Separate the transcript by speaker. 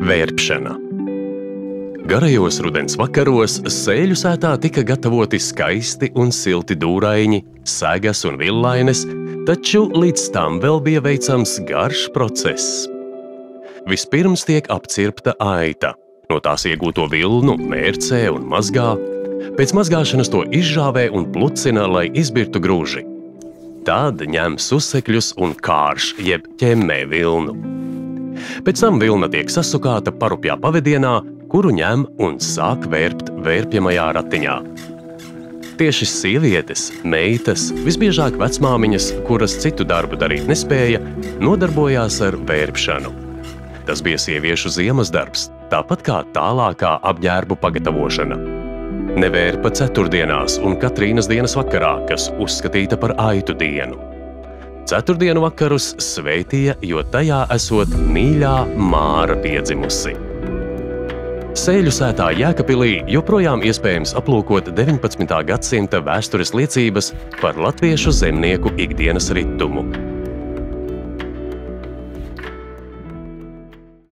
Speaker 1: Vērpšana. Garajos rudens vakaros sēļu sētā tika gatavoti skaisti un silti dūraiņi, segas un villaines, taču līdz tam vēl bija veicams garš process. Vispirms tiek apcirpta aita, no tās iegūto vilnu mērcē un mazgā, pēc mazgāšanas to izžāvē un plucina, lai izbirtu grūži. Tad ņem susekļus un kārš, jeb ķemmē vilnu. Pēc tam vilna tiek sasukāta parupjā pavedienā, kuru ņem un sāk vērpt vērpjamajā ratiņā. Tieši sievietes, meitas, visbiežāk vecmāmiņas, kuras citu darbu darīt nespēja, nodarbojās ar vērpšanu. Tas bija sieviešu ziemas darbs, tāpat kā tālākā apģērbu pagatavošana. Nevērpa ceturtdienās un Katrīnas dienas vakarā, kas uzskatīta par aitu dienu. Ceturtdienu vakarus sveitīja, jo tajā esot mīļā Māra piedzimusi. Sēļu sētā Jēkabpilī joprojām iespējams aplūkot 19. gadsimta vēstures liecības par latviešu zemnieku ikdienas ritumu.